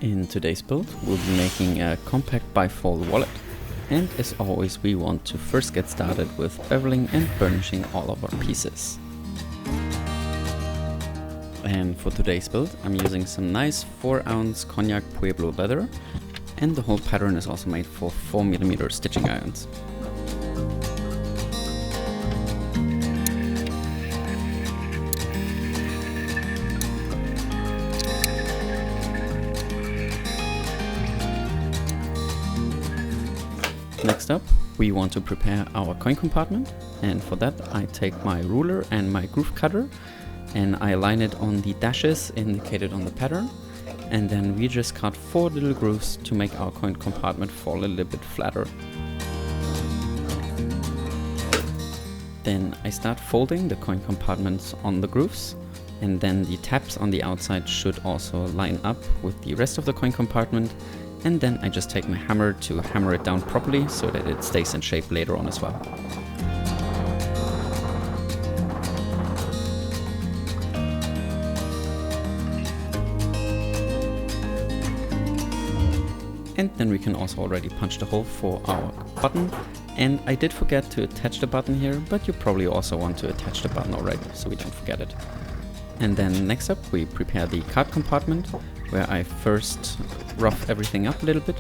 In today's build, we'll be making a compact bifold wallet. And as always, we want to first get started with beveling and burnishing all of our pieces. And for today's build, I'm using some nice 4-ounce Cognac Pueblo leather, and the whole pattern is also made for 4mm stitching irons. Next up, we want to prepare our coin compartment, and for that I take my ruler and my groove cutter and I line it on the dashes indicated on the pattern, and then we just cut 4 little grooves to make our coin compartment fall a little bit flatter. Then I start folding the coin compartments on the grooves, and then the tabs on the outside should also line up with the rest of the coin compartment. And then I just take my hammer to hammer it down properly so that it stays in shape later on as well. And then we can also already punch the hole for our button. And I did forget to attach the button here, but you probably also want to attach the button already so we don't forget it. And then next up we prepare the card compartment, where I first rough everything up a little bit,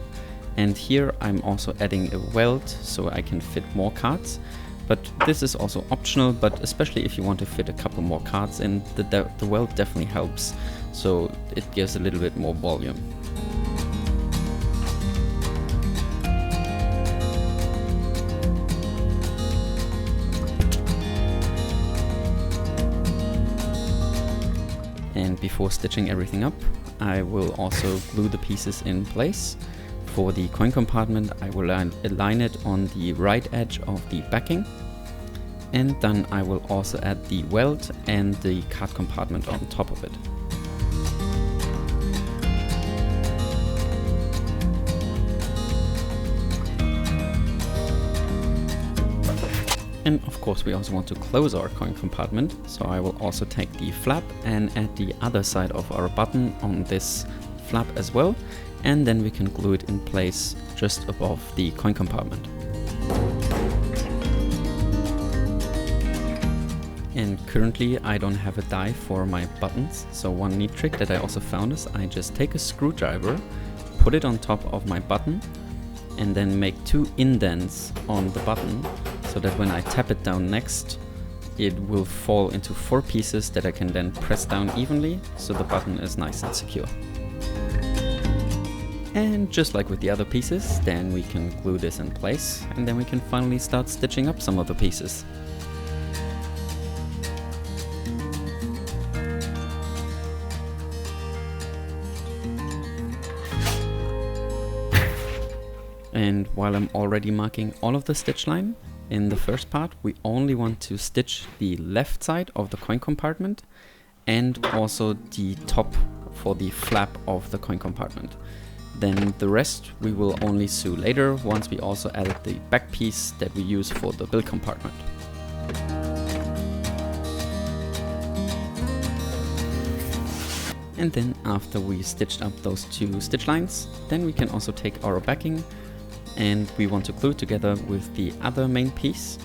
and here I'm also adding a welt so I can fit more cards, but this is also optional, but especially if you want to fit a couple more cards in, the welt definitely helps, so it gives a little bit more volume. And before stitching everything up, I will also glue the pieces in place. For the coin compartment, I will align it on the right edge of the backing. And then I will also add the welt and the card compartment on top of it. And of course we also want to close our coin compartment, so I will also take the flap and add the other side of our button on this flap as well, and then we can glue it in place just above the coin compartment. And currently I don't have a die for my buttons, so one neat trick that I also found is I just take a screwdriver, put it on top of my button, and then make 2 indents on the button, so that when I tap it down next, it will fall into 4 pieces that I can then press down evenly, so the button is nice and secure. And just like with the other pieces, then we can glue this in place, and then we can finally start stitching up some of the pieces. And while I'm already marking all of the stitch line, in the first part we only want to stitch the left side of the coin compartment and also the top for the flap of the coin compartment. Then the rest we will only sew later, once we also added the back piece that we use for the bill compartment. And then after we stitched up those 2 stitch lines, then we can also take our backing and we want to glue it together with the other main piece.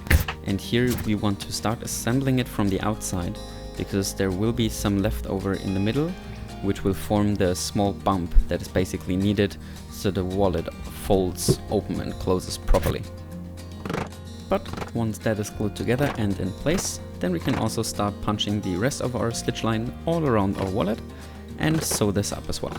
And here we want to start assembling it from the outside, because there will be some left over in the middle, which will form the small bump that is basically needed so the wallet folds open and closes properly. But once that is glued together and in place, then we can also start punching the rest of our stitch line all around our wallet and sew this up as well.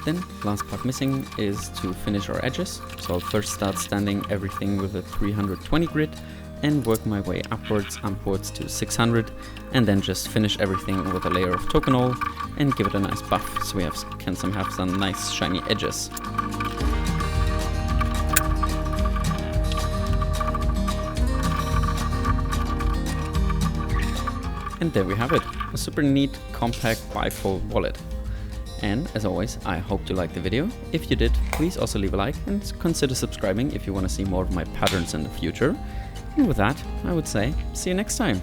Then last part missing is to finish our edges, so I'll first start standing everything with a 320 grit and work my way upwards to 600, and then just finish everything with a layer of tokonole and give it a nice buff so we can have some nice shiny edges. And there we have it, a super neat compact bifold wallet. And as always, I hope you liked the video. If you did, please also leave a like and consider subscribing if you want to see more of my patterns in the future. And with that, I would say, see you next time.